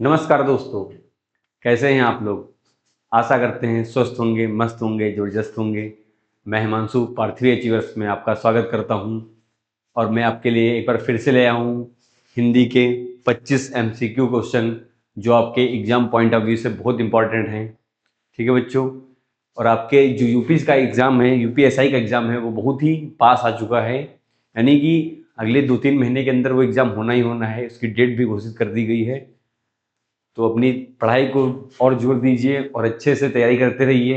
नमस्कार दोस्तों, कैसे हैं आप लोग। आशा करते हैं स्वस्थ होंगे, मस्त होंगे, जबरदस्त होंगे। मैं हिमांशु पार्थवी अचीवर्स में आपका स्वागत करता हूं और मैं आपके लिए एक बार फिर से ले आया हूं हिंदी के 25 एमसीक्यू क्वेश्चन जो आपके एग्जाम पॉइंट ऑफ व्यू से बहुत इंपॉर्टेंट हैं। ठीक है बच्चों। और आपके जो यूपी का एग्ज़ाम है, यूपीएसआई का एग्ज़ाम है, वो बहुत ही पास आ चुका है। यानी कि अगले 2-3 महीने के अंदर वो एग्ज़ाम होना ही होना है। उसकी डेट भी घोषित कर दी गई है। तो अपनी पढ़ाई को और जोर दीजिए और अच्छे से तैयारी करते रहिए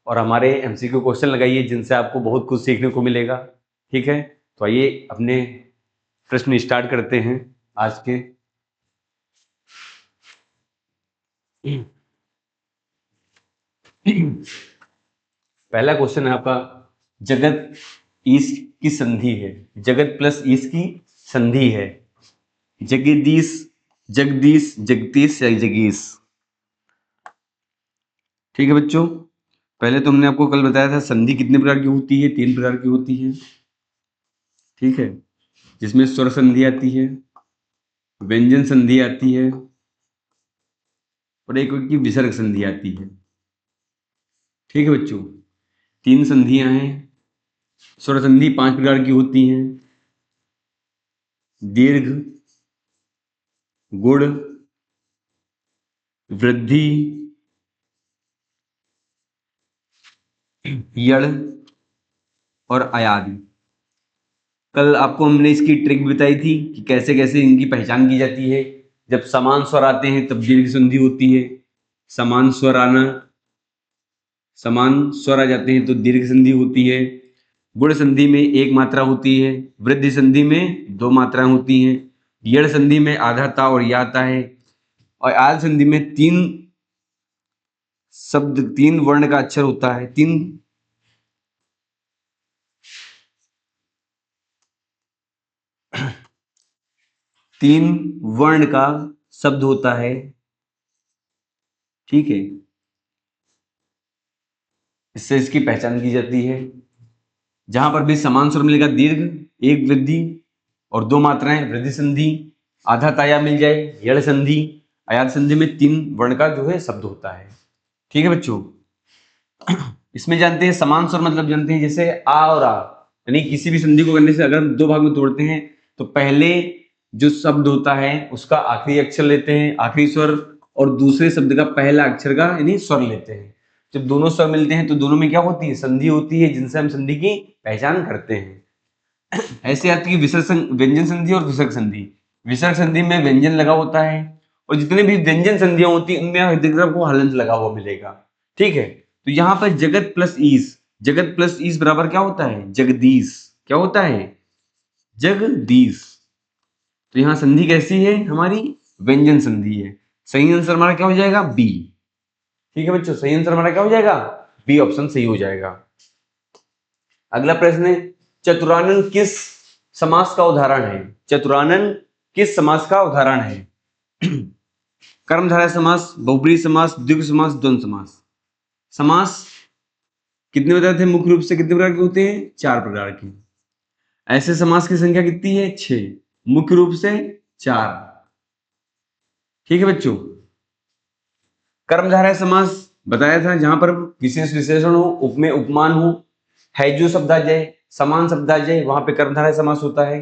और हमारे एमसीक्यू क्वेश्चन लगाइए जिनसे आपको बहुत कुछ सीखने को मिलेगा। ठीक है, तो आइए अपने प्रश्न स्टार्ट करते हैं आज के। पहला क्वेश्चन है आपका, जगत ईश की संधि है। जगत प्लस ईश की संधि है। जगदीश, जगदीश, जगदीश या जगीश। ठीक है बच्चों, पहले तो हमने आपको कल बताया था संधि कितने प्रकार की होती है, 3 प्रकार की होती है। ठीक है, जिसमें स्वर संधि आती है, व्यंजन संधि आती है और एक की विसर्ग संधि आती है। ठीक है बच्चों, 3 संधियां हैं। स्वर संधि 5 प्रकार की होती हैं, दीर्घ, गुण, वृद्धि, यड़ और अयादि। कल आपको हमने इसकी ट्रिक बताई थी कि कैसे कैसे इनकी पहचान की जाती है। जब समान स्वर आते हैं तब दीर्घ संधि होती है। समान स्वर आना, समान स्वर आ जाते हैं तो दीर्घ संधि होती है। गुण संधि में 1 मात्रा होती है, वृद्धि संधि में 2 मात्राएं होती हैं, यड़ संधि में आधा ता और या आता है और आल संधि में 3 शब्द, 3 वर्ण का अक्षर होता है। 3 वर्ण का शब्द होता है। ठीक है, इससे इसकी पहचान की जाती है। जहां पर भी समान स्वर मिलेगा दीर्घ, 1 वृद्धि और 2 मात्राएं वृद्धि संधि, आधा ताया मिल जाए यड़ संधि, अयात संधि में 3 वर्ण का जो है शब्द होता है। ठीक है बच्चों, इसमें जानते हैं समान स्वर मतलब जानते हैं जैसे आ और आ, यानी किसी भी संधि को करने से अगर हम 2 भाग में तोड़ते हैं तो पहले जो शब्द होता है उसका आखिरी अक्षर लेते हैं, आखिरी स्वर, और दूसरे शब्द का पहला अक्षर का यानी स्वर लेते हैं। जब दोनों स्वर मिलते हैं तो दोनों में क्या होती है, संधि होती है, जिनसे हम संधि की पहचान करते हैं। ऐसे आती है व्यंजन संधि और विसर्ग संधि। विसर्ग संधि में व्यंजन लगा होता है और जितने भी व्यंजन संधियां होती है उनमें आपको हलंत लगा हुआ मिलेगा। ठीक है, तो यहाँ पर जगत प्लस ईस, जगत प्लस ईस बराबर क्या होता है, जगदीश। क्या होता है, जगदीश। तो यहाँ संधि कैसी है हमारी, व्यंजन संधि है। सही आंसर हमारा क्या हो जाएगा, बी। ठीक है बच्चों, सही आंसर हमारा क्या हो जाएगा, बी ऑप्शन सही हो जाएगा। अगला प्रश्न है, चतुरानन किस समास का उदाहरण है। चतुरानन किस समास का उदाहरण है। कर्मधारय समास, बहुब्रीहि समास, द्विगु समास, द्वंद्व समास। समास कितने बताए थे, मुख्य रूप से कितने प्रकार के होते हैं, 4 प्रकार के। ऐसे समास की संख्या कितनी है, 6, मुख्य रूप से 4। ठीक है बच्चों, कर्मधारय समास बताया था जहां पर विशेष विशेषण हो, उपमेय उपमान हो, है जो शब्द आ जाए, समान शब्द आ जाए, वहां पे कर्मधारय समास होता है।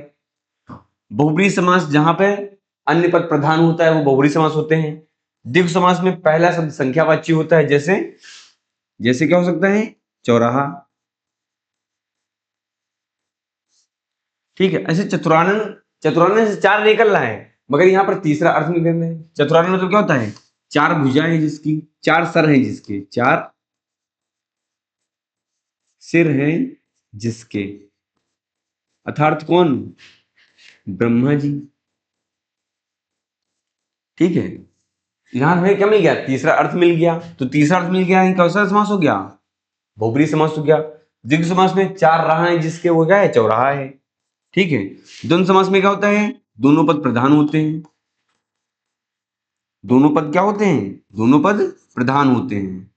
बहुब्रीहि समास जहां पे अन्य पद प्रधान होता है वो बहुब्रीहि समास होते हैं। द्विगु समास में पहला शब्द संख्यावाची होता है, जैसे जैसे क्या हो सकता है, चौराहा। ठीक है, ऐसे चतुरानन, चतुरानन से 4 निकल रहा है मगर यहाँ पर तीसरा अर्थ निकल रहे हैं। चतुरानन मतलब क्या होता है, 4 भुजाएं हैं जिसकी, 4 सर हैं जिसके, 4 सिर हैं जिसके, अर्थात कौन, ब्रह्मा जी। ठीक है, यहां हमें क्या मिल गया, तीसरा अर्थ मिल गया। तो तीसरा अर्थ मिल गया, कौन सा समास हो गया, बहुब्रीहि समास हो गया। द्विगु समास में 4 राह हैं जिसके, वो क्या है, चौराहा है। ठीक है, द्वंद्व समास में क्या होता है, दोनों पद प्रधान होते हैं। दोनों पद क्या होते हैं, दोनों पद प्रधान होते हैं।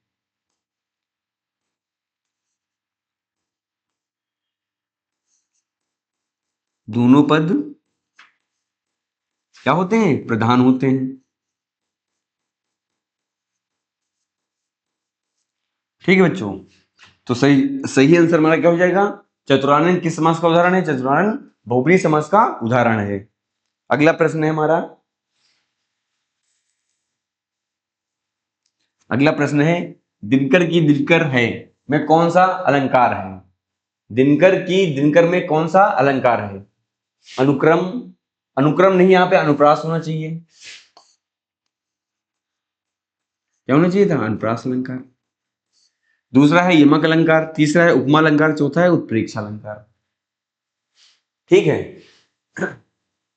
दोनों पद क्या होते हैं, प्रधान होते हैं। ठीक है बच्चों, तो सही सही आंसर हमारा क्या हो जाएगा? चतुरानन किस समास का उदाहरण है? चतुरानन बहुब्रीहि समास का उदाहरण है। अगला प्रश्न है हमारा, अगला प्रश्न है, दिनकर की दिनकर है में कौन सा अलंकार है? दिनकर की दिनकर में कौन सा अलंकार है? अनुक्रम, अनुक्रम नहीं, यहाँ पे अनुप्रास होना चाहिए। क्या होना चाहिए था? अनुप्रास अलंकार। दूसरा है यमक अलंकार, तीसरा है उपमा अलंकार, चौथा है उत्प्रेक्षा अलंकार। ठीक है,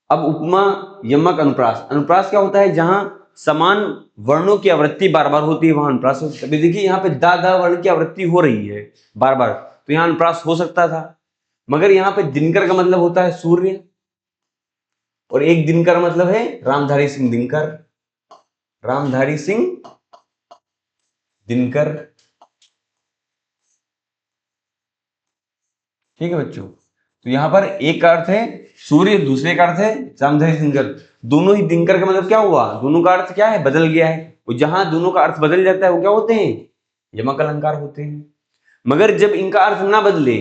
अब उपमा, यमक, अनुप्रास। अनुप्रास क्या होता है? जहां समान वर्णों की आवृत्ति बार बार होती है वहां अनुप्रास हो सकता है। देखिए यहाँ पे दा दा वर्ण की आवृत्ति हो रही है बार बार, तो यहाँ अनुप्रास हो सकता था। मगर यहाँ पे दिनकर का मतलब होता है सूर्य, और एक दिनकर मतलब है रामधारी सिंह दिनकर, रामधारी सिंह दिनकर। ठीक है बच्चों, तो यहां पर एक का अर्थ है सूर्य, दूसरे का अर्थ है रामधारी दिनकर। दोनों ही दिनकर का मतलब क्या हुआ? दोनों का अर्थ क्या है? बदल गया है। और जहां दोनों का अर्थ बदल जाता है वो क्या होते हैं? यमक अलंकार होते हैं। मगर जब इनका अर्थ ना बदले,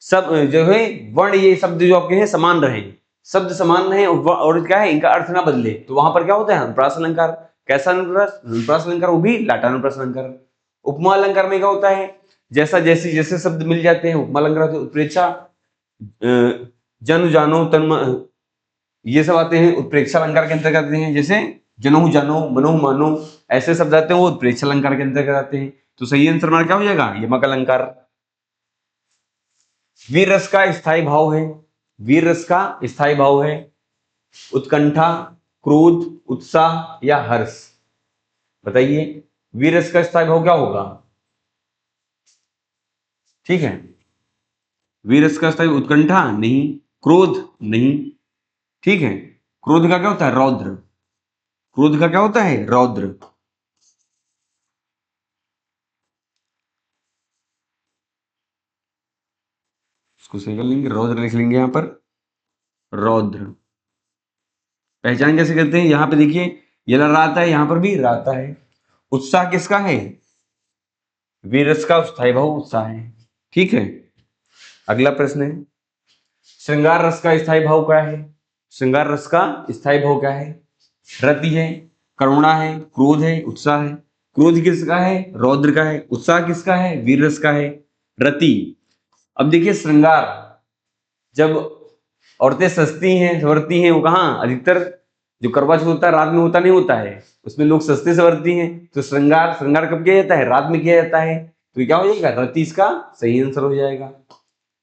सब जो है वर्ण, ये शब्द जो आपके हैं समान रहे, शब्द समान रहे और क्या है इनका अर्थ ना बदले, तो वहां पर क्या होता है? अनुप्रास अलंकार। कैसा अनुप्रास? अनुप्रास अलंकार, वो भी लाटानुप्रास अलंकार। उपमा अलंकार में क्या होता है? जैसा जैसे जैसे शब्द मिल जाते हैं उपमा अलंकार। उत्प्रेक्षा, जन जानो तन, ये सब आते हैं उत्प्रेक्षा अलंकार के अंतर्गत आते हैं। जैसे जनहु जानो, मनहु मानो, ऐसे शब्द आते हैं वो उत्प्रेक्षा अलंकार के अंतर्गत आते हैं। तो सही आंसर हमारा क्या हो जाएगा? यमक अलंकार। वीर रस का स्थायी भाव है, वीर रस का स्थायी भाव है उत्कंठा, क्रोध, उत्साह या हर्ष। बताइए वीर रस का स्थायी भाव क्या होगा? ठीक है, वीर रस का स्थायी उत्कंठा नहीं, क्रोध नहीं। ठीक है, क्रोध का क्या होता है? रौद्र। क्रोध का क्या होता है? रौद्र। इसको सही कर लेंगे, रौद्र लिख लेंगे यहां पर, रौद्र। पहचान कैसे करते हैं? यहां पे देखिए ये राता है, यहां पर भी राता है। उत्साह किसका है? वीरस का स्थायी भाव उत्साह है। ठीक है, अगला प्रश्न है, श्रृंगार रस का स्थायी भाव क्या है? श्रृंगार रस का स्थायी भाव क्या है? रति है, करुणा है, क्रोध है, उत्साह है। क्रोध किसका है? रौद्र का है। उत्साह किसका है? वीर रस का है, रति। अब देखिए श्रृंगार, जब औरतें सस्ती हैं, संवरती हैं, वो कहाँ अधिकतर जो करवा चौथ होता है रात में होता नहीं होता है, उसमें लोग सस्ते संवरती हैं। तो श्रृंगार, श्रृंगार कब किया जाता है? रात में किया जाता है। तो ये क्या हो जाएगा? रति इसका सही आंसर हो जाएगा।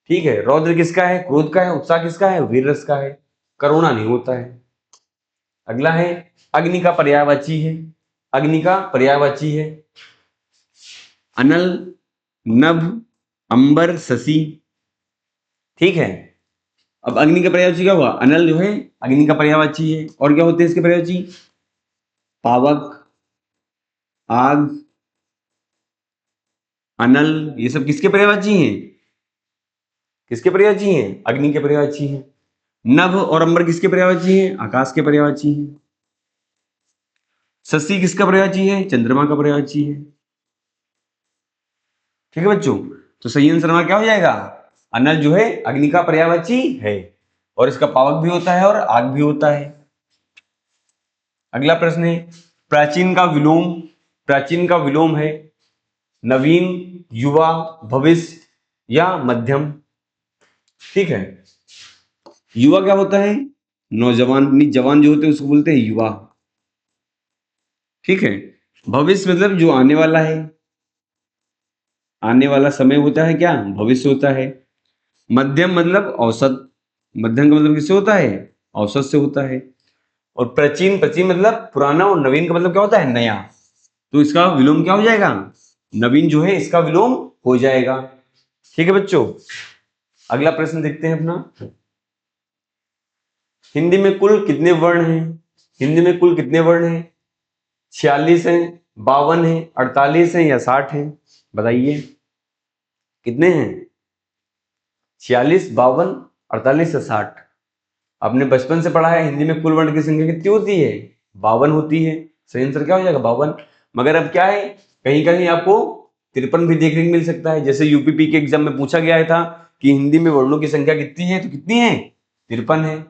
ठीक है, रौद्र किसका है? क्रोध का है। उत्साह किसका है? वीर रस का है। करुणा नहीं होता है। अगला है अग्नि का पर्यायवाची है, अग्नि का पर्यायवाची है अनल, नभ, अंबर, शशि। ठीक है, अब अग्नि का पर्यायवाची क्या हुआ? अनल जो है अग्नि का पर्यायवाची है। और क्या होते हैं इसके पर्यायवाची? पावक, आग, अनल, ये सब किसके पर्यायवाची हैं? किसके पर्यायवाची हैं? अग्नि के पर्यायवाची हैं। नभ और अंबर किसके पर्यायवाची हैं? आकाश के पर्यायवाची हैं। शशि किसका पर्यायवाची है? चंद्रमा का पर्यायवाची है। ठीक है बच्चों, तो सही आंसर हमारा क्या हो जाएगा? अनल जो है अग्नि का पर्यायवाची है, और इसका पावक भी होता है और आग भी होता है। अगला प्रश्न है, प्राचीन का विलोम, प्राचीन का विलोम है नवीन, युवा, भविष्य या मध्यम। ठीक है, युवा क्या होता है? नौजवान, नहीं जवान जो होते हैं उसको बोलते हैं युवा। ठीक है, भविष्य मतलब जो आने वाला है, आने वाला समय होता है क्या? भविष्य होता है। मध्यम मतलब औसत, मध्यम का मतलब किससे होता है? औसत से होता है। और प्राचीन, प्राचीन मतलब पुराना, और नवीन का मतलब क्या होता है? नया। तो इसका विलोम क्या हो जाएगा? नवीन जो है इसका विलोम हो जाएगा। ठीक है बच्चों, अगला प्रश्न देखते हैं अपना, हिंदी में कुल कितने वर्ण हैं? हिंदी में कुल कितने वर्ण हैं? 46 हैं, 52 हैं, 48 हैं या 60 हैं? बताइए कितने हैं? 46, 52, 48 या 60? आपने बचपन से पढ़ा है हिंदी में कुल वर्ण की संख्या कितनी होती है? 52 होती है। सही आंसर क्या हो जाएगा? 52। मगर अब क्या है, कहीं कहीं आपको 53 भी देखने को मिल सकता है। जैसे यूपीपी के एग्जाम में पूछा गया था कि हिंदी में वर्णों की संख्या कितनी है, तो कितनी है, 53 है।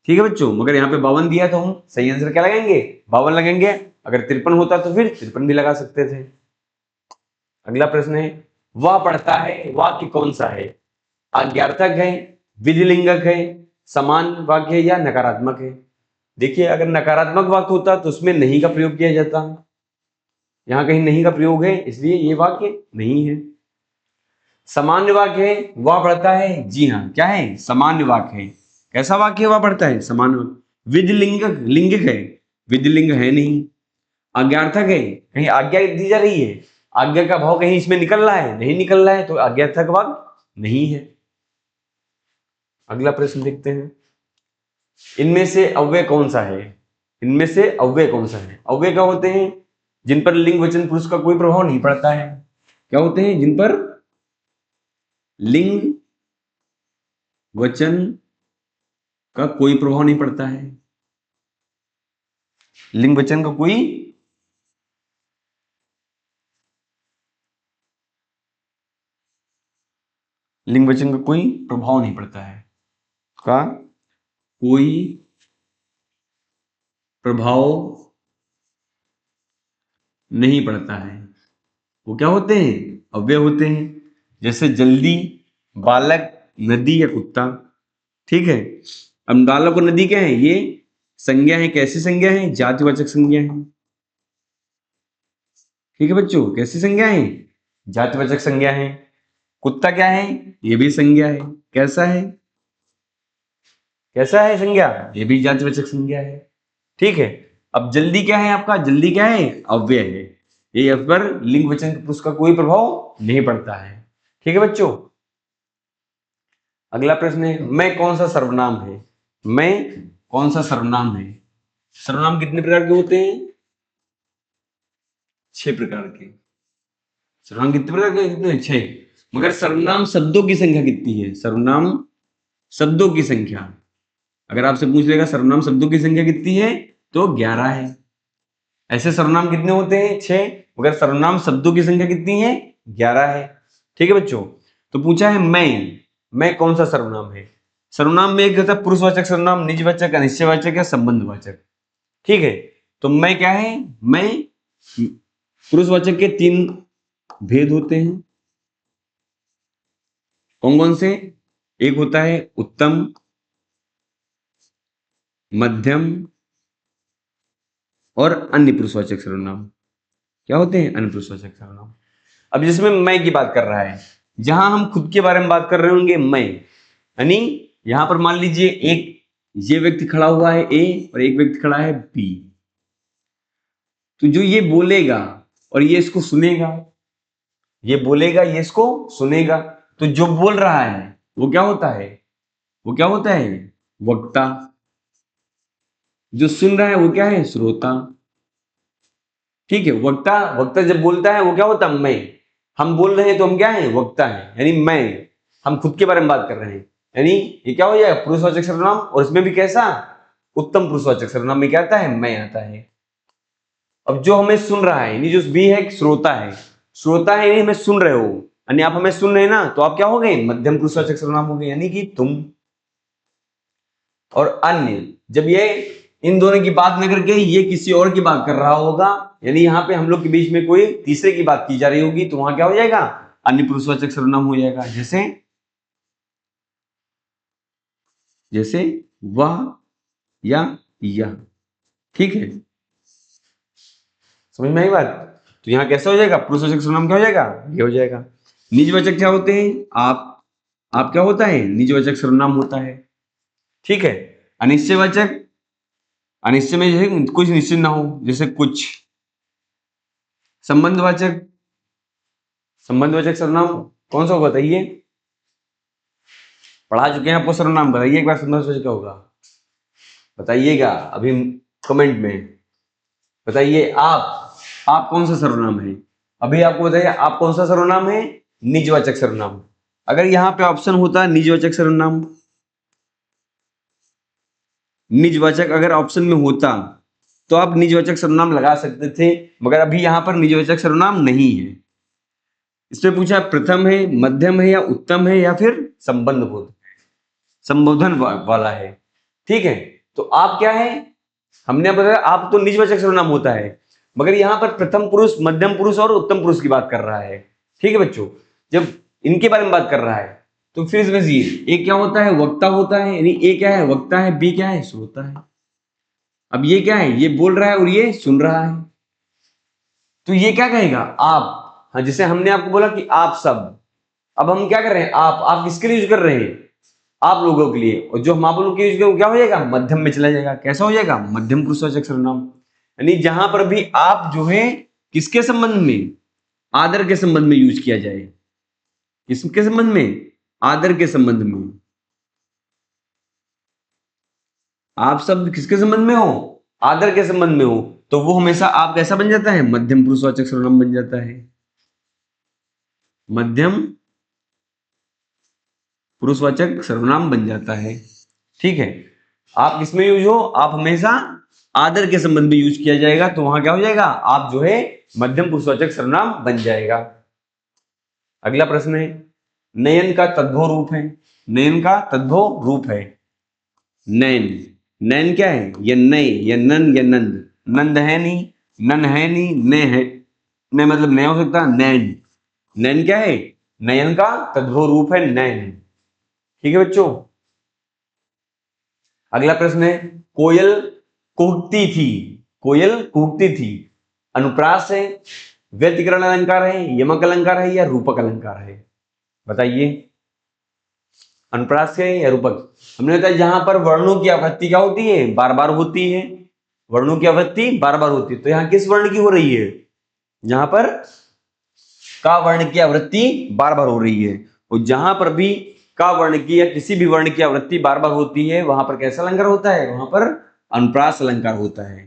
ठीक है बच्चों, मगर यहाँ पे 52 दिया तो हम सही आंसर क्या लगाएंगे, 52 लगाएंगे। अगर 53 होता तो फिर 53 भी लगा सकते थे। अगला प्रश्न है, वह पढ़ता है वाक्य कौन सा है? आज्ञार्थक है, विधिलिंगक है, समान वाक्य है या नकारात्मक है? देखिए, अगर नकारात्मक वाक्य होता तो उसमें नहीं का प्रयोग किया जाता, यहां कहीं नहीं का प्रयोग है, इसलिए ये वाक्य नहीं है। सामान्य वाक्य है, वह पढ़ता है, जी हाँ, क्या है, सामान्य वाक्य है। कैसा वाक्य वह पढ़ता है, सामान्य। विधिलिंगक, लिंगिक है, विधिलिंग है नहीं। आज्ञार्थक है, कहीं आज्ञा दी जा रही है, आज्ञा का भाव कहीं इसमें निकल रहा है, नहीं निकल रहा है, तो आज्ञार्थक वाक्य नहीं है। अगला प्रश्न देखते हैं, इनमें से अव्यय कौन सा है? इनमें से अव्यय कौन सा है? अव्यय क्या होते हैं? जिन पर लिंग वचन पुरुष का कोई प्रभाव नहीं पड़ता है। क्या होते हैं? जिन पर लिंग वचन का कोई प्रभाव नहीं पड़ता है। लिंग वचन का कोई लिंग वचन का कोई प्रभाव नहीं पड़ता है, का कोई प्रभाव नहीं पड़ता है, वो क्या होते हैं? अव्यय होते हैं। जैसे जल्दी, बालक, नदी या कुत्ता। ठीक है, अब बालक और नदी क्या है? ये संज्ञा है। कैसी संज्ञा है? जातिवाचक संज्ञा है। ठीक है बच्चों, कैसी संज्ञा है? जातिवाचक संज्ञा है। कुत्ता क्या है? ये भी संज्ञा है। कैसा है? कैसा है संज्ञा? ये भी जातिवाचक संज्ञा है। ठीक है, अब जल्दी क्या है आपका? जल्दी क्या है? अव्यय है। ये पर लिंग वचन पुरुष का कोई प्रभाव नहीं पड़ता है। ठीक है बच्चों, अगला प्रश्न है, मैं कौन सा सर्वनाम है? मैं कौन सा सर्वनाम है? सर्वनाम कितने प्रकार के होते हैं? 6 प्रकार के। सर्वनाम कितने प्रकार के? कितने? 6। मगर सर्वनाम शब्दों की संख्या कितनी है? सर्वनाम शब्दों की संख्या, अगर आपसे पूछ लेगा सर्वनाम शब्दों की संख्या कितनी है, तो 11 है। ऐसे सर्वनाम कितने होते हैं? 6। मगर सर्वनाम शब्दों की संख्या कितनी है? 11 है। ठीक है बच्चों, तो पूछा है मैं कौन सा सर्वनाम है? सर्वनाम में एक होता है पुरुषवाचक सर्वनाम, निजवाचक, अनिश्चयवाचक या संबंधवाचक। ठीक है, तो मैं क्या है? मैं पुरुषवाचक के 3 भेद होते हैं। कौन कौन से? एक होता है उत्तम, मध्यम और अन्य पुरुषवाचक सर्वनाम। क्या होते हैं? अन्य पुरुषवाचक सर्वनाम। अब जिसमें मैं की बात कर रहा है, जहां हम खुद के बारे में बात कर रहे होंगे मैं, यानी यहां पर मान लीजिए एक ये व्यक्ति खड़ा हुआ है ए और एक व्यक्ति खड़ा है बी, तो जो ये बोलेगा और ये इसको सुनेगा, ये बोलेगा ये इसको सुनेगा, तो जो बोल रहा है वो क्या होता है? वो क्या होता है? वक्ता। जो सुन रहा है वो क्या है? श्रोता। ठीक है, वक्ता, वक्ता जब बोलता है वो क्या होता है? मैं। हम बोल रहे हैं तो हम क्या है? वक्ता है, यानी मैं, हम खुद के बारे में बात कर रहे हैं, यानी ये क्या हो जाएगा? पुरुषवाचक सर्वनाम। और इसमें भी कैसा? उत्तम पुरुषवाचक सर्वनाम में क्या आता है? मैं आता है। अब जो हमें सुन रहा है, यानी जो बी है, श्रोता है। श्रोता है यानी हमें सुन रहे हो, यानी आप हमें सुन रहे हैं ना, तो आप क्या हो गए? मध्यम पुरुषवाचक सर्वनाम हो गए, यानी कि तुम। और अन्य, जब ये इन दोनों की बात न करके ये किसी और की बात कर रहा होगा, यानी यहाँ पे हम लोग के बीच में कोई तीसरे की बात की जा रही होगी, तो वहां क्या हो जाएगा? अन्य पुरुषवाचक सर्वनाम हो जाएगा। जैसे जैसे वह या यह। ठीक है, समझ में आई बात? तो यहाँ कैसा हो जाएगा? पुरुषवाचक सर्वनाम क्या हो जाएगा? ये हो जाएगा। निजवाचक क्या होते हैं? आप क्या होता है? निजवाचक सर्वनाम होता है। ठीक है, अनिश्चयवाचक, अनिश्चय में जैसे कुछ निश्चित ना हो, जैसे कुछ। संबंधवाचक, संबंधवाचक सर्वनाम कौन सा होगा बताइए? पढ़ा चुके हैं आपको सर्वनाम, बताइए एक बार संबंधवाचक क्या होगा, बताइएगा अभी कमेंट में। बताइए आप कौन सा सर्वनाम है? अभी आपको बताइए आप कौन सा सर्वनाम है? निजवाचक सर्वनाम। अगर यहाँ पे ऑप्शन होता निजवाचक सर्वनाम, निजवाचक अगर ऑप्शन में होता तो आप निजवाचक सर्वनाम लगा सकते थे, मगर अभी यहाँ पर निजवाचक सर्वनाम नहीं है। इसमें पूछा प्रथम है, मध्यम है या उत्तम है या फिर संबंध बोध संबोधन वाला है। ठीक है, तो आप क्या है, हमने बताया आप तो निजवाचक सर्वनाम होता है, मगर यहां पर प्रथम पुरुष, मध्यम पुरुष और उत्तम पुरुष की बात कर रहा है। ठीक है बच्चों, जब इनके बारे में बात कर रहा है तो फिर इसमें ये क्या होता है, वक्ता होता है, यानी ए क्या है, वक्ता है, बी क्या है, श्रोता है। अब ये क्या है, ये बोल रहा है और ये सुन रहा है, तो ये क्या कहेगा, आप। हाँ, जैसे हमने आपको बोला कि आप सब, अब हम क्या कर रहे हैं, आप किसके लिए यूज कर रहे हैं, आप लोगों के लिए, और जो हम आप लोग के यूज करें क्या हो जाएगा, मध्यम में चला जाएगा। कैसा हो जाएगा, मध्यम पुरुषवाचक सर्वनाम। यानी जहां पर भी आप जो है किसके संबंध में, आदर के संबंध में यूज किया जाए, किसके संबंध में, आदर के संबंध में। आप शब्द किसके संबंध में हो, आदर के संबंध में हो, तो वो हमेशा आप कैसा बन जाता है, मध्यम पुरुषवाचक सर्वनाम बन जाता है, मध्यम पुरुषवाचक सर्वनाम बन जाता है। ठीक है, आप किसमें यूज हो, आप हमेशा आदर के संबंध में यूज किया जाएगा, तो वहां क्या हो जाएगा, आप जो है मध्यम पुरुषवाचक सर्वनाम बन जाएगा। अगला प्रश्न है, नयन का तद्भव रूप है, नयन का तद्भव रूप है, नैन। नैन क्या है, ये नय, ये नन, ये नंद। नंद है नहीं, नन है नहीं, ने है, ने मतलब नहीं हो सकता, नैन। नैन क्या है, नयन का तद्भव रूप है नैन। ठीक है बच्चों, अगला प्रश्न है, कोयल कुहकती थी, कोयल कुहकती थी, अनुप्रास है, व्यतिकरण अलंकार है, यमक अलंकार है या रूपक अलंकार है, बताइए। अनुप्रास है या रूपक। हमने बताया जहां पर वर्णों की आवृत्ति क्या होती है, बार बार होती है, वर्णों की आवृत्ति बार बार होती है, तो यहां किस वर्ण की हो रही है, जहां पर का वर्ण की आवृत्ति बार बार हो रही है, और जहां पर भी का वर्ण की या किसी भी वर्ण की आवृत्ति बार बार होती है, वहां पर कैसा अलंकार होता है, वहां पर अनुप्रास अलंकार होता है।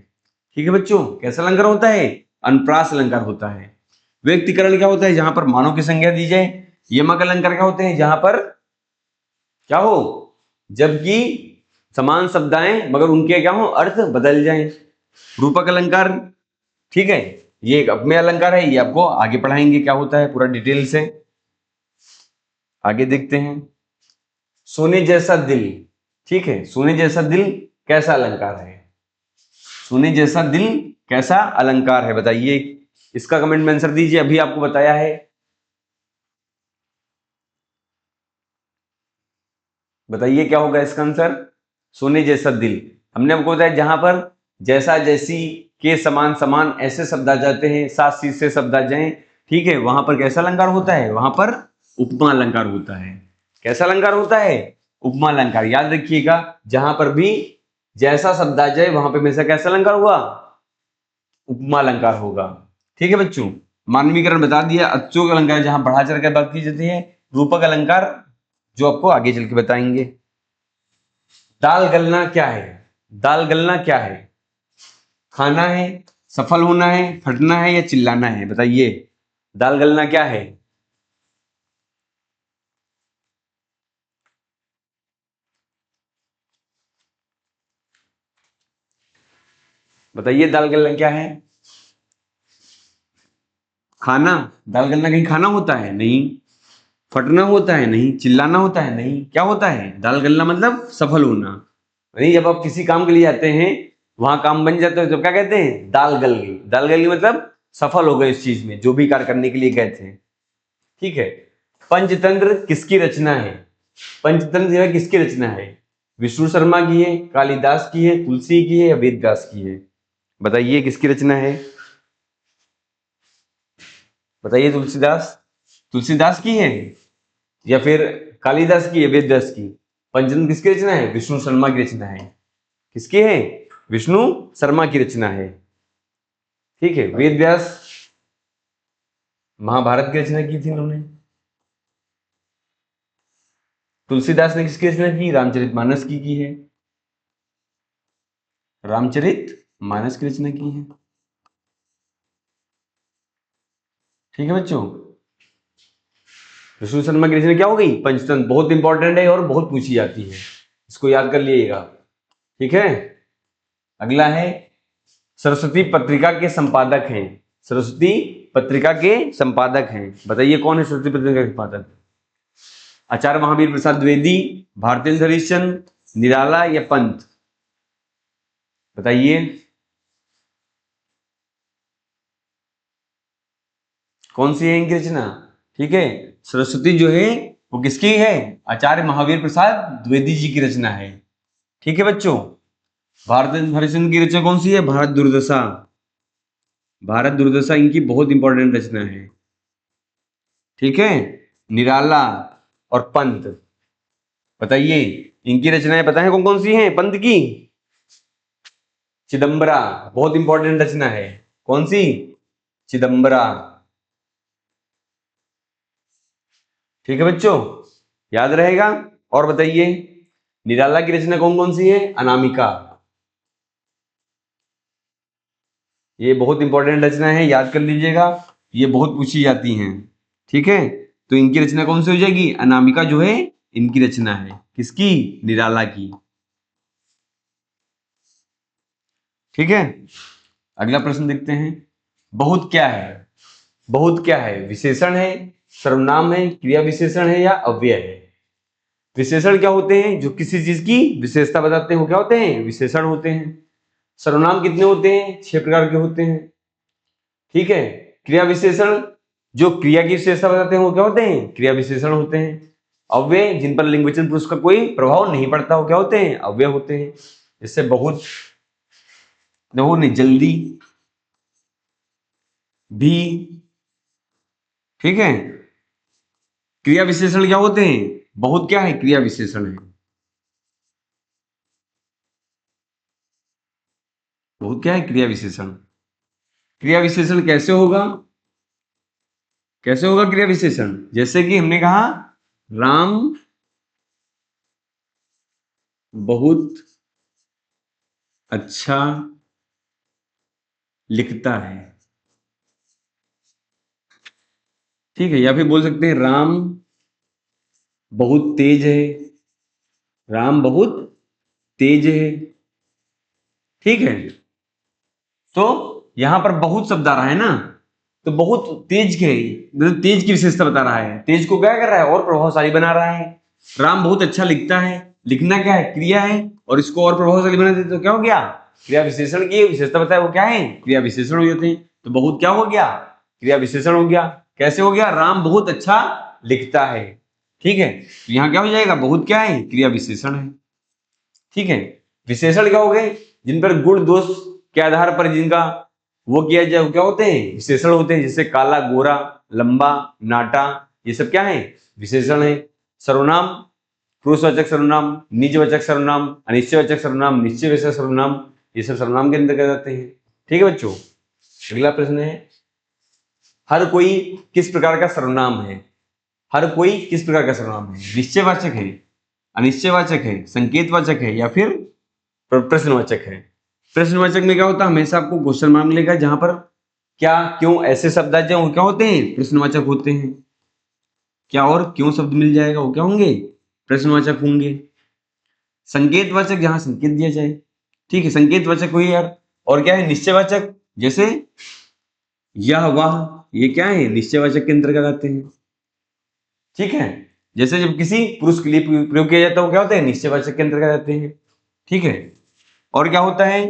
ठीक है बच्चों, कैसा अलंकार होता है, अनुप्रास अलंकार होता है। व्यक्तिकरण क्या होता है, जहां पर मानव की संज्ञा दी जाए। यमक अलंकार क्या होते हैं, जहां पर क्या हो, जबकि समान शब्द आए मगर उनके क्या हो, अर्थ बदल जाए। रूपक अलंकार, ठीक है, ये एक अपने अलंकार है, ये आपको आगे पढ़ाएंगे क्या होता है पूरा डिटेल से। आगे देखते हैं, सोने जैसा दिल। ठीक है, सोने जैसा दिल कैसा अलंकार है, सोने जैसा दिल कैसा अलंकार है, बताइए। इसका कमेंट में आंसर दीजिए, अभी आपको बताया है, बताइए क्या होगा इसका आंसर। सोने जैसा दिल, हमने आपको बताया जहां पर जैसा, जैसी, के, समान, समान ऐसे शब्द आ जाते हैं, साथ सी से शब्द आ जाए, ठीक है, वहां पर कैसा अलंकार होता है, वहां पर उपमा अलंकार होता है। कैसा अलंकार होता है, उपमा अलंकार। याद रखिएगा, जहां पर भी जैसा शब्द आ जाए वहां पर हमेशा कैसा अलंकार हुआ, उपमा अलंकार होगा। ठीक है बच्चों, मानवीकरण बता दिया, अच्युत अलंकार जहां बढ़ा चढ़ कर बात की जाती है, रूपक अलंकार जो आपको आगे चल के बताएंगे। दाल गलना क्या है, दाल गलना क्या है, खाना है, सफल होना है, फटना है या चिल्लाना है, बताइए। दाल गलना क्या है, बताइए दाल गलना क्या है। खाना, दाल गलना कहीं खाना होता है, नहीं। फटना होता है, नहीं। चिल्लाना होता है, नहीं। क्या होता है, दाल गलना मतलब सफल होना। नहीं, जब आप किसी काम के लिए जाते हैं, वहां काम बन जाता है तो क्या कहते हैं, दाल गल गई। दाल गल गई मतलब सफल हो गए इस चीज में, जो भी कार्य करने के लिए गए थे। ठीक है, पंचतंत्र किसकी रचना है, पंचतंत्र जो है किसकी रचना है, विष्णु शर्मा की है, कालिदास की है, तुलसी की है या वेदव्यास की है, बताइए किसकी रचना है, बताइए। तुलसीदास, तुलसीदास की है या फिर कालिदास की है, वेदव्यास की। पंचतंत्र किसकी रचना है, विष्णु शर्मा की रचना है। किसकी है, विष्णु शर्मा की रचना है। ठीक है, वेद व्यास महाभारत की रचना की थी उन्होंने। तुलसीदास ने किसकी रचना की, रामचरितमानस की है, रामचरित मानस की रचना की है। ठीक है बच्चों, विष्णु शर्मा की रचना क्या हो गई, पंचतंत्र। बहुत इंपॉर्टेंट है और बहुत पूछी जाती है, इसको याद कर लीजिएगा। ठीक है, अगला है, सरस्वती पत्रिका के संपादक हैं, सरस्वती पत्रिका के संपादक हैं। बताइए कौन है सरस्वती पत्रिका के संपादक? आचार्य महावीर प्रसाद द्विवेदी, भारतेंदु हरिश्चंद्र, निराला या पंत? बताइए कौन सी है इनकी रचना? ठीक है, सरस्वती जो है वो किसकी है? आचार्य महावीर प्रसाद द्विवेदी जी की रचना है। ठीक है बच्चों, भारतेंदु हरिश्चंद्र की रचना कौन सी है? भारत दुर्दशा। भारत दुर्दशा इनकी बहुत इंपॉर्टेंट रचना है। ठीक है, निराला और पंत, बताइए इनकी रचनाएं पता है कौन कौन सी हैं? पंत की चिदंबरा, बहुत इंपॉर्टेंट रचना है। कौन सी? चिदंबरा। ठीक है बच्चों, याद रहेगा। और बताइए निराला की रचना कौन कौन सी है? अनामिका। ये बहुत इंपॉर्टेंट रचना है, याद कर लीजिएगा, ये बहुत पूछी जाती हैं। ठीक है, तो इनकी रचना कौन सी हो जाएगी? अनामिका जो है इनकी रचना है। किसकी? निराला की। ठीक है, अगला प्रश्न देखते हैं। बहुत क्या है? बहुत क्या है? विशेषण है, सर्वनाम है, क्रिया विशेषण है या अव्यय है? विशेषण क्या होते हैं? जो किसी चीज की विशेषता बताते हैं वो क्या होते हैं? विशेषण होते हैं। सर्वनाम कितने होते हैं? 6 प्रकार के होते हैं। ठीक है, क्रिया विशेषण जो क्रिया की विशेषता बताते हैं वो क्या होते हैं? क्रिया विशेषण होते हैं। अव्यय जिन पर लिंग वचन पुरुष का कोई प्रभाव नहीं पड़ता वो क्या होते हैं? अव्यय होते हैं। जैसे बहुत, देखो नहीं, जल्दी, भी। ठीक है, क्रिया विशेषण क्या होते हैं? बहुत क्या है? क्रिया विशेषण है। बहुत क्या है? क्रिया विशेषण। क्रिया विशेषण कैसे होगा? कैसे होगा क्रिया विशेषण? जैसे कि हमने कहा राम बहुत अच्छा लिखता है। ठीक है, या फिर बोल सकते हैं राम बहुत तेज है। राम बहुत तेज है। ठीक है, तो यहां पर बहुत शब्द आ रहा है ना, तो बहुत तेज के, मतलब तेज की विशेषता बता रहा है। तेज को क्या कर रहा है? और प्रभावशाली बना रहा है। राम बहुत अच्छा लिखता है, लिखना क्या है? क्रिया है, और इसको और प्रभावशाली बना देते तो क्या हो गया? क्रिया विशेषण की विशेषता बताए वो क्या है? क्रिया विशेषण हो जाते हैं। तो बहुत क्या हो गया? क्रिया विशेषण हो गया। कैसे हो गया? राम बहुत अच्छा लिखता है। ठीक है, तो यहाँ क्या हो जाएगा? बहुत क्या है? क्रिया विशेषण है। ठीक है, विशेषण क्या हो गए? जिन पर गुण दोष के आधार पर जिनका वो किया जाए वो क्या होते हैं? विशेषण होते हैं। जैसे काला, गोरा, लंबा, नाटा, ये सब क्या है? विशेषण है। सर्वनाम, पुरुषवाचक सर्वनाम, निजवाचक सर्वनाम, अनिश्चयवाचक सर्वनाम, निश्चयवाचक सर्वनाम, ये सब सर्वनाम के अंतर्गत आते हैं। ठीक है बच्चों, अगला प्रश्न है, हर कोई किस प्रकार का सर्वनाम है? हर कोई किस प्रकार का सर्वनाम है? निश्चयवाचक है, अनिश्चयवाचक है, संकेतवाचक है या फिर प्रश्नवाचक है? प्रश्नवाचक में क्या होता है? हमेशा आपको क्वेश्चन मार्क मिलेगा, जहां पर क्या, क्यों ऐसे शब्द आ जाए वो क्या होते हैं? प्रश्नवाचक होते हैं। क्या और क्यों शब्द मिल जाएगा वो क्या होंगे? प्रश्नवाचक होंगे। संकेतवाचक जहां संकेत दिया जाए, ठीक है, संकेतवाचक हुई यार। और क्या है? निश्चयवाचक, जैसे यह, वह, ये क्या है? निश्चयवाचक के अंतर्गत आते हैं। ठीक है, जैसे जब किसी पुरुष के लिए प्रयोग किया जाता है वो क्या होता है? निश्चयवाचक के अंतर्गत आते हैं। ठीक है, और क्या होता है?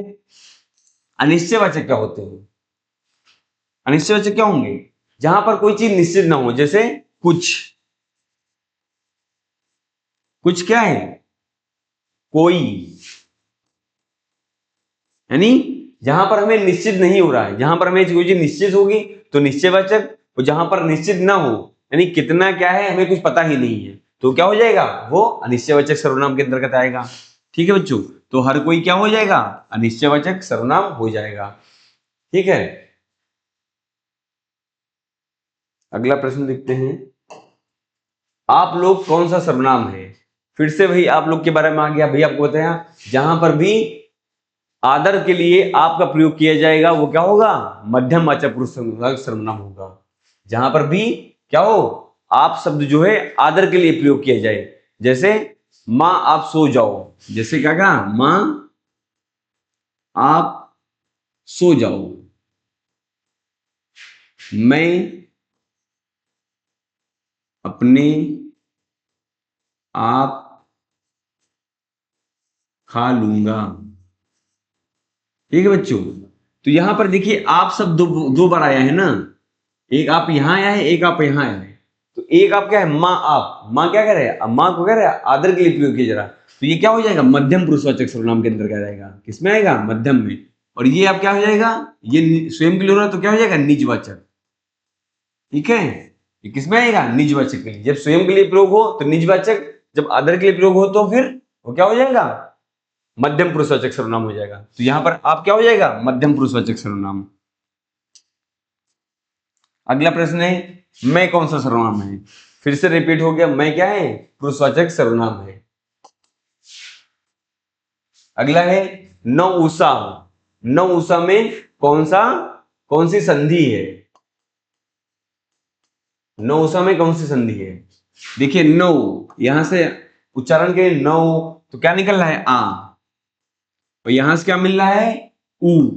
अनिश्चयवाचक क्या होते हैं? अनिश्चयवाचक क्या होंगे? जहां पर कोई चीज निश्चित ना हो, जैसे कुछ। कुछ क्या है? कोई, यानी जहां पर हमें निश्चित नहीं हो रहा है, जहां पर हमें कोई चीज निश्चित होगी तो निश्चयवाचक, और जहां पर निश्चित ना हो, यानी कितना क्या है हमें कुछ पता ही नहीं है, तो क्या हो जाएगा? वो अनिश्चयवाचक सर्वनाम के अंतर्गत आएगा। ठीक है बच्चों, तो हर कोई क्या हो जाएगा? अनिश्चयवाचक सर्वनाम हो जाएगा। ठीक है, अगला प्रश्न देखते हैं, आप लोग कौन सा सर्वनाम है? फिर से वही आप लोग के बारे में आ गया। भैया आपको बताया, जहां पर भी आदर के लिए आपका प्रयोग किया जाएगा वो क्या होगा? मध्यम वाचक पुरुष सर्वनाम होगा। जहां पर भी क्या हो? आप शब्द जो है आदर के लिए प्रयोग किया जाए, जैसे मां आप सो जाओ। जैसे क्या कहा? मां आप सो जाओ। मैं अपने आप खा लूंगा। ठीक है बच्चों, तो यहां पर देखिए आप सब दो बार आया है ना, एक आप यहां आया है, एक आप यहां आया है। तो एक आप क्या है, माँ आप, माँ क्या कह रहे हैं, अब माँ को कह रहे हैं आदर के लिए प्रयोग किया जरा, तो ये क्या हो जाएगा, मध्यम पुरुषवाचक सर्वनाम के अंदर क्या जाएगा, किसमें आएगा, मध्यम में। और ये आप क्या हो जाएगा, ये स्वयं के लिए हो रहा है तो क्या हो जाएगा, निजवाचक। ठीक है, ये किसमें आएगा, निजवाचक के लिए। जब स्वयं के लिए प्रयोग हो तो निजवाचक, जब आदर के लिए प्रयोग हो तो फिर वो क्या हो जाएगा, मध्यम पुरुषवाचक सर्वनाम हो जाएगा। तो यहां पर आप क्या हो जाएगा, मध्यम पुरुषवाचक सर्वनाम। अगला प्रश्न है, मैं कौन सा सर्वनाम है, फिर से रिपीट हो गया, मैं क्या है, पुरुषवाचक सर्वनाम है। अगला है नौ उषा, नौ उषा में कौन सी संधि है, नौ उषा में कौन सी संधि है। देखिए नौ, यहां से उच्चारण के नौ, तो क्या निकल रहा है, आ, और यहां से क्या मिल रहा है, उ,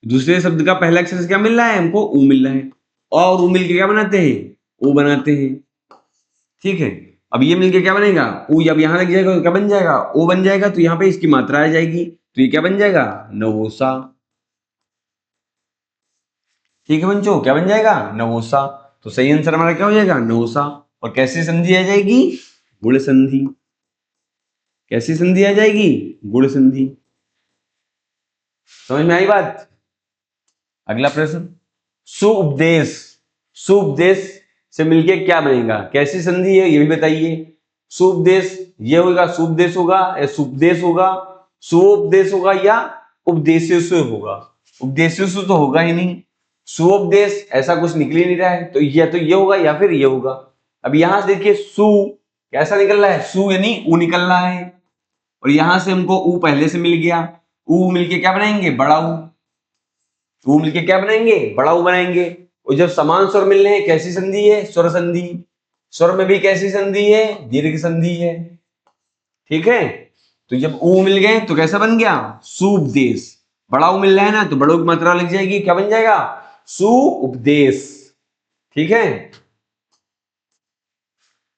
दूसरे शब्द का पहला अक्षर से क्या मिल रहा है हमको, उ मिल रहा है, और उ मिलके क्या बनाते हैं, ओ बनाते हैं। ठीक है, अब ये मिलके क्या बनेगा, उ, जब यहां लग जाएगा तो क्या बन जाएगा, ओ बन जाएगा, तो यहां पे इसकी मात्रा आ जाएगी, तो ये क्या बन जाएगा, नवोसा। ठीक है बच्चों, क्या बन जाएगा, नवोसा। तो सही आंसर हमारा क्या हो जाएगा, नवोसा। और कैसी संधि आ जाएगी, गुण संधि। कैसी संधि आ जाएगी, गुण संधि। समझ में आई बात। अगला प्रश्न, सुउपदेश, सुउपदेश से मिलके क्या बनेगा, कैसी संधि है ये भी बताइए। सुउपदेश ये होगा, सुउपदेश होगा या सुपदेश होगा, सुउपदेश होगा या उपदेशेषु होगा। उपदेशेषु तो होगा ही नहीं, सुउपदेश ऐसा कुछ निकल ही नहीं रहा है, तो ये होगा या फिर ये होगा। अब यहां से देखिए सु कैसा निकल रहा है, सु यानी उ निकल रहा है, और यहां से हमको उ पहले से मिल गया, उ मिलके क्या बनाएंगे, बड़ा उ, उ मिलके क्या बनाएंगे, बड़ा उ बनाएंगे। और जब समान स्वर मिल रहे हैं कैसी संधि है, स्वर संधि। स्वर में भी कैसी संधि है, दीर्घ संधि है। ठीक है, तो जब उ मिल गए तो कैसा बन गया, सुउपदेश। बड़ा उ मिल रहा है ना, तो बड़ों की मात्रा लग जाएगी, क्या बन जाएगा, सुउपदेश। ठीक है,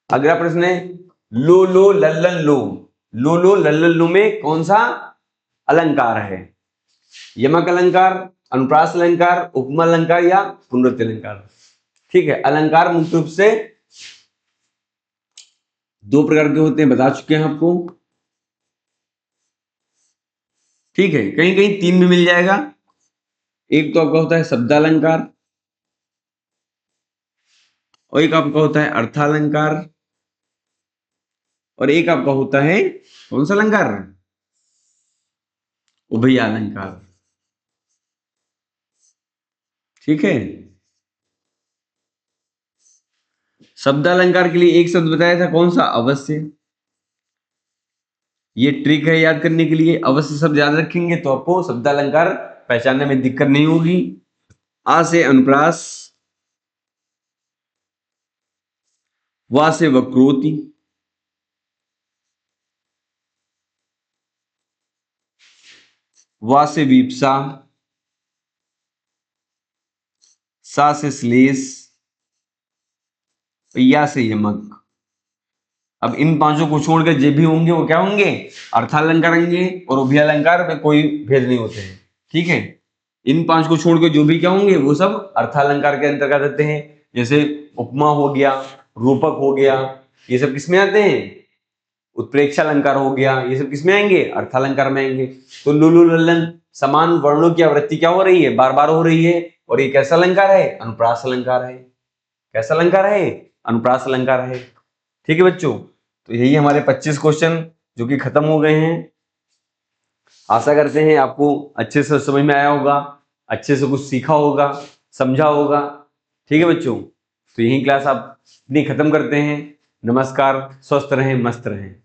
अगला प्रश्न है, लो लो लल्लन लो, लो लो लल्लन लो में कौन सा अलंकार है, यमक अलंकार, अनुप्रास अलंकार, उपमा अलंकार या पुनरुक्ति अलंकार। ठीक है, अलंकार मुख्य रूप से दो प्रकार के होते हैं, बता चुके हैं आपको। ठीक है, कहीं कहीं तीन भी मिल जाएगा। एक तो आपका होता है शब्दालंकार, और एक आपका होता है अर्थालंकार, और एक आपका होता है कौन सा अलंकार, उभयालंकार। ठीक है, शब्दालंकार के लिए एक शब्द बताया था, कौन सा, अवश्य। ये ट्रिक है याद करने के लिए, अवश्य शब्द याद रखेंगे तो आपको शब्दालंकार पहचानने में दिक्कत नहीं होगी। आ से अनुप्रास, वा से वक्रोति, वा से वीप्सा, सा से श्लेष, या से यमक। अब इन पांचों को छोड़कर जो भी होंगे वो क्या होंगे, अर्थालंकार होंगे, और उभयालंकार में कोई भेद नहीं होते हैं। ठीक है, इन पांच को छोड़कर जो भी क्या होंगे वो सब अर्थालंकार के अंतर्गत आते हैं। जैसे उपमा हो गया, रूपक हो गया, ये सब किसमें आते हैं, उत्प्रेक्षालंकार हो गया, ये सब किसमें आएंगे, अर्थालंकार में आएंगे। तो लुलु लल्लन समान वर्णों की आवृत्ति क्या हो रही है, बार बार हो रही है, और ये कैसा अलंकार है, अनुप्रास अलंकार है। कैसा अलंकार है, अनुप्रास अलंकार है। ठीक है बच्चों, तो यही हमारे 25 क्वेश्चन जो कि खत्म हो गए हैं। आशा करते हैं आपको अच्छे से समझ में आया होगा, अच्छे से कुछ सीखा होगा, समझा होगा। ठीक है बच्चों, तो यही क्लास आप अपनी खत्म करते हैं। नमस्कार, स्वस्थ रहें, मस्त रहें।